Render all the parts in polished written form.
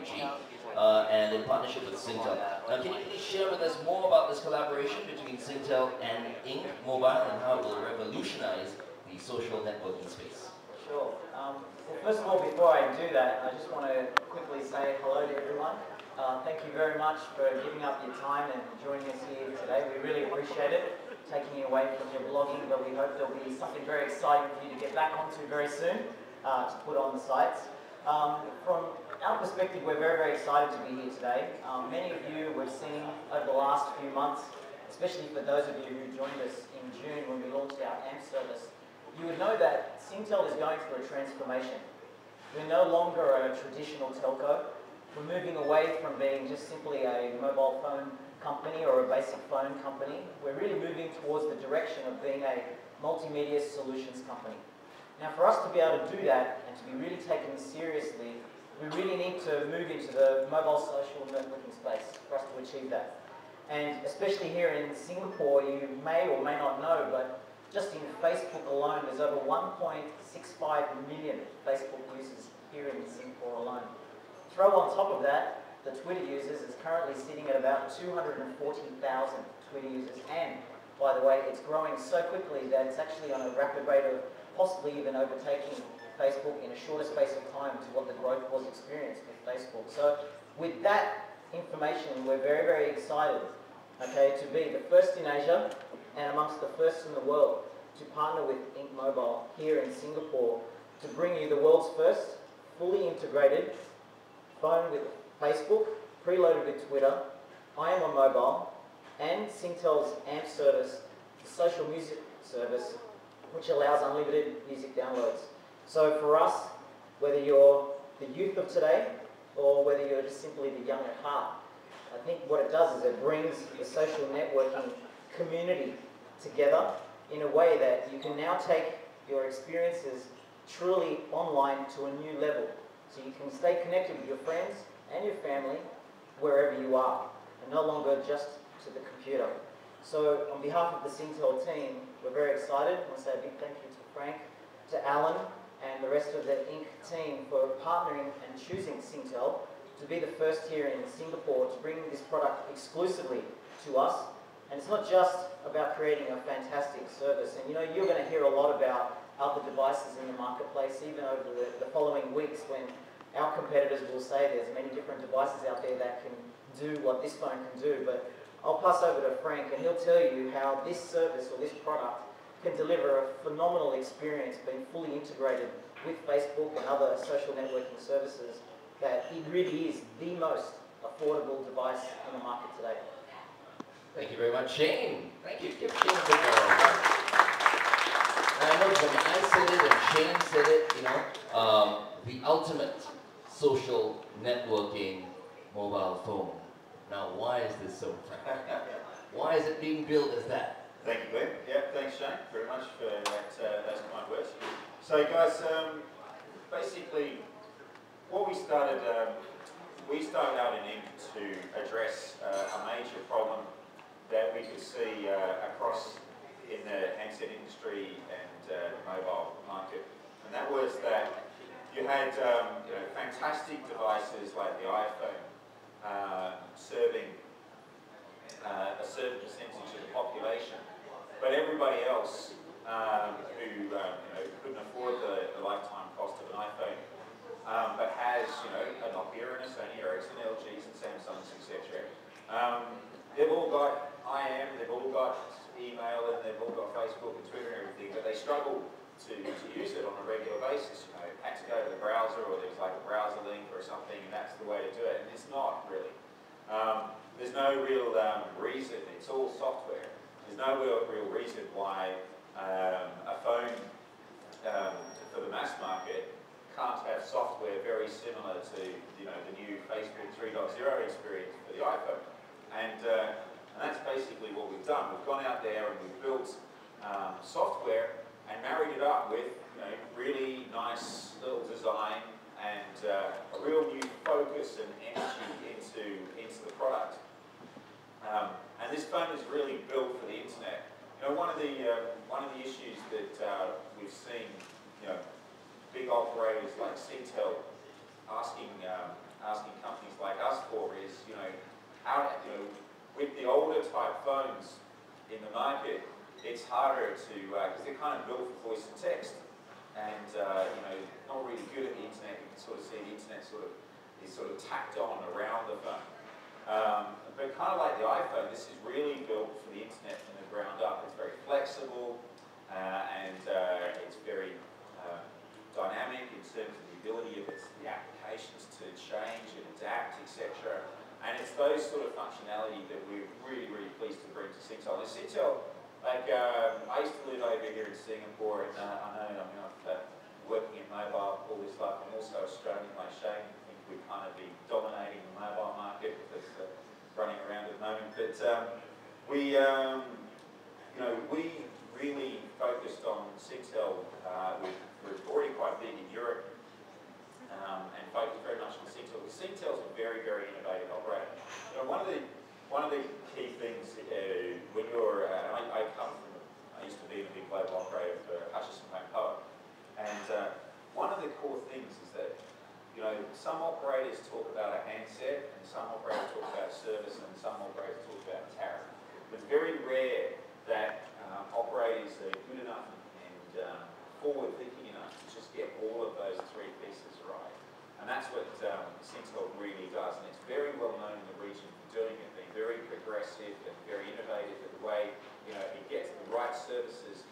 5G, and in partnership with Singtel. Now, can you please share with us more about this collaboration between Singtel and iNQ Mobile and how it will revolutionize the social networking space? Sure. Well, first of all, before I do that, I just want to quickly say hello to everyone. Thank you very much for giving up your time and joining us here today. We really appreciate it, taking you away from your blogging, but we hope there'll be something very exciting for you to get back onto very soon to put on the sites. From our perspective, we're very, very excited to be here today. Many of you we've seen over the last few months, especially for those of you who joined us in June when we launched our AMP service, you would know that Singtel is going through a transformation. We're no longer a traditional telco. We're moving away from being just simply a mobile phone company or a basic phone company. We're really moving towards the direction of being a multimedia solutions company. Now, for us to be able to do that and to be really taken seriously, we really need to move into the mobile social networking space for us to achieve that. And especially here in Singapore, you may or may not know, but just in Facebook alone, there's over 1.65 million Facebook users here in Singapore alone. Throw on top of that, the Twitter users is currently sitting at about 240,000 Twitter users. And, by the way, it's growing so quickly that it's actually on a rapid rate of possibly even overtaking Facebook in a shorter space of time to what the growth was experienced with Facebook. So with that information, we're very, very excited, okay, to be the first in Asia and amongst the first in the world to partner with iNQ Mobile here in Singapore to bring you the world's first fully integrated phone with Facebook, preloaded with Twitter, IM on mobile, and Singtel's AMP service, the social music service, which allows unlimited music downloads. So for us, whether you're the youth of today or whether you're just simply the young at heart, I think what it does is it brings the social networking community together in a way that you can now take your experiences truly online to a new level. So you can stay connected with your friends and your family wherever you are, and no longer just to the computer. So on behalf of the Singtel team, we're very excited. I want to say a big thank you to Frank, to Alan, and the rest of the iNQ team for partnering and choosing Singtel to be the first here in Singapore to bring this product exclusively to us. And it's not just about creating a fantastic service. And you know, you're going to hear a lot about other devices in the marketplace, even over the following weeks when our competitors will say there's many different devices out there that can do what this phone can do. But I'll pass over to Frank and he'll tell you how this service or this product can deliver a phenomenal experience being fully integrated with Facebook and other social networking services, that it really is the most affordable device in the market today. Thank you very much, Shane. Thank you. Give Shane a big round. I know when I said it and Shane said it, you know, the ultimate social networking mobile phone. Now, why is this so, Frank? Why is it being billed as that? Thank you, Glenn. Yeah, thanks, Shane, very much for those kind words. So, guys, basically, what we started out in iNQ to address a major problem that we could see across in the handset industry and the mobile market, and that was that you had fantastic devices like the iPhone serving a certain percentage of the population, but everybody else who couldn't afford the lifetime cost of an iPhone, but has a Nokia and a Sony Ericsson, LGs and Samsungs, etc. They've all got IM, they've all got email, and they've all got Facebook and Twitter and everything, but they struggle to use it on a regular basis. Had to go to the browser, or there's like a browser link or something, and that's the way to do it. And it's not really. There's no real reason. It's all software. There's no real reason why a phone for the mass market can't have software very similar to the new Facebook 3.0 experience for the iPhone. And that's basically what we've done. We've gone out there and we've built software and married it up with really nice little design and a real new focus and energy into the product. And this phone is really built for the internet. One of the issues that we've seen, big operators like Singtel asking companies with the older type phones in the market, it's harder to, because they're kind of built for voice and text, and not really good at the internet. You can sort of see the internet is sort of tacked on around the phone. But kind of like the iPhone, this is really built for the internet from the ground up. It's very flexible, and it's very dynamic in terms of the ability of the applications to change and adapt, etc. And it's those sort of functionality that we're really, really pleased to bring to Singtel. And Singtel, like, I used to live over here in Singapore, and I've working in mobile all this life. I'm also Australian, like Shane. I think we'd kind of be dominating the mobile market with us running around at the moment. But we really focused on Singtel. We're already quite big in Europe. And focus very much on Singtel. Because Singtel's a very, very innovative operator. One of the key things when you're, I used to be a big global operator for Hutchison Home Power, and one of the core things is that some operators talk about a handset, and some operators talk about service, and some operators talk about tariff. But it's very rare that operators are good enough and forward-thinking enough to just get all of those three pieces right. And that's what Singtel really does, and it's very well known in the region for doing it, being very progressive and very innovative in the way it gets the right services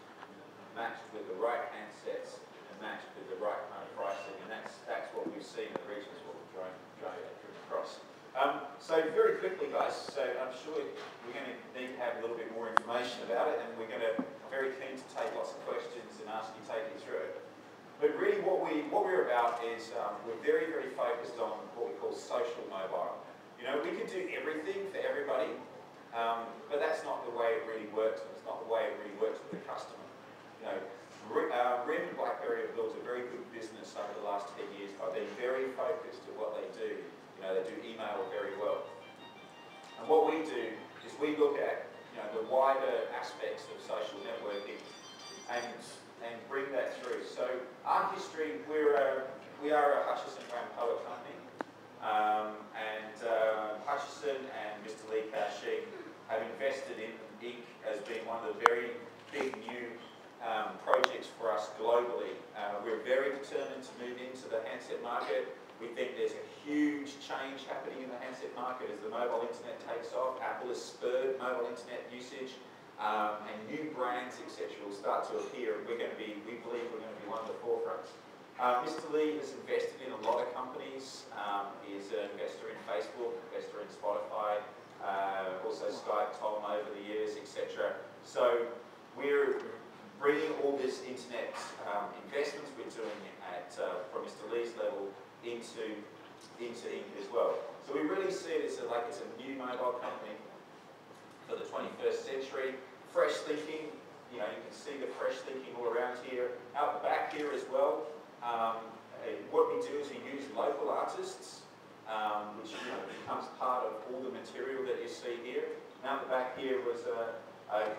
matched with the right handsets and matched with the right kind of pricing, and that's what we've seen in the region, is what we're driven across. So very quickly, guys, so I'm sure we're going to need to have a little bit more information about it, and we're going to very keen to take lots of questions and ask you, take you through it. But really what we're about is we're very, very focused on what we call social mobile. We can do everything for everybody, but that's not the way it really works, and it's not the way it really works with the customer. RIM and BlackBerry have built a very good business over the last 10 years by being very focused at what they do. They do email very well. And what we do is we look at the wider aspects of social networking and bring that through. So our history, we are a Hutchison Home Power company, and Hutchison and Mr. Lee Ka-shing have invested in iNQ as being one of the very big new projects for us globally. We're very determined to move into the handset market. We think there's a huge change happening in the handset market as the mobile internet takes off. Apple has spurred mobile internet usage, and new brands, etc., will start to appear. We believe we're going to be one of the forefronts. Mr. Lee has invested in a lot of companies. He is an investor in Facebook, investor in Spotify, also Skype, Tom over the years, etc. So we're bringing all this internet investments we're doing from Mr. Lee's level into iNQ as well. So we really see it as like it's a new mobile company for the 21st century. Fresh thinking, you can see the fresh thinking all around here. Out the back here as well, what we do is we use local artists, which becomes part of all the material that you see here. And out the back here was a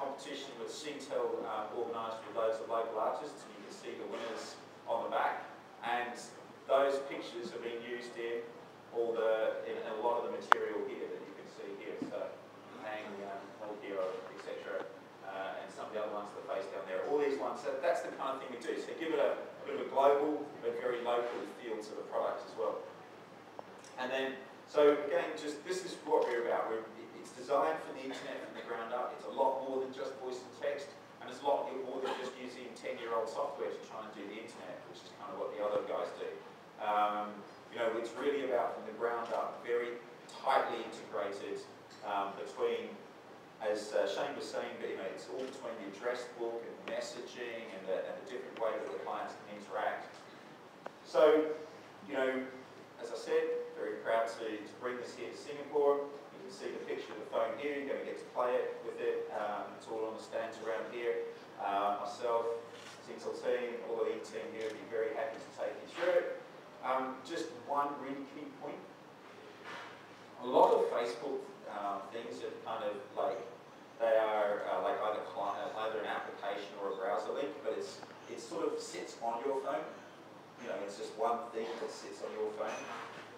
competition with Singtel organised with loads of local artists. You can see the winners on the back, and those pictures have been used in a lot of the material here that you can see here. So Hang, Nokia, etc., and some of the other ones that are faced down there. All these ones. So that's the kind of thing we do. So give it a bit of a global but very local feel to the product as well. And then, so again, just this is what we're about. It's designed for the internet from the ground up. It's a lot more than just voice and text, and it's a lot more than just using 10-year-old software to try and do the internet, which is kind of what the other guys do. It's really about from the ground up, very tightly integrated between, as Shane was saying, it's all between the address book and messaging and the different way that the clients can interact. So, as I said, very proud to bring this here to Singapore. You can see the picture of the phone here. You're going to get to play it with it. It's all on the stands around here. Myself, Singtel team, all the team here will be very happy to take you through it. Just one really key point. A lot of Facebook things are kind of like, they are like either an application or a browser link, but it sort of sits on your phone. It's just one thing that sits on your phone.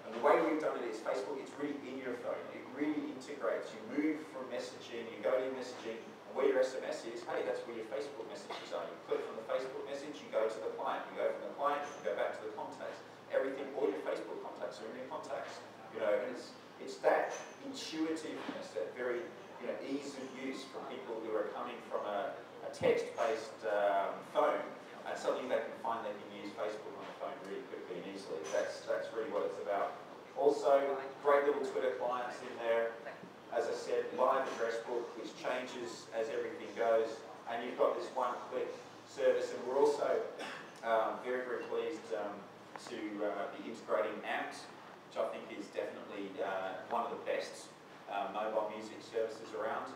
And the way we've done it is Facebook, it's really in your phone. It really integrates. You move from messaging, you go to your messaging, and where your SMS is, hey, that's where your Facebook messages are. You click from the Facebook message, you go to the client. You go from the client, you go back to the contacts. Everything, all your Facebook contacts are in your contacts. You know, and it's that intuitiveness, that very ease of use for people who are coming from a text-based phone, and suddenly they can find they can use Facebook on the phone really quickly and easily. That's really what it's about. Also, great little Twitter clients in there. As I said, live address book, which changes as everything goes, and you've got this one-click service. And we're also very, very pleased to be integrating AMPS, which I think is definitely one of the best mobile music services around.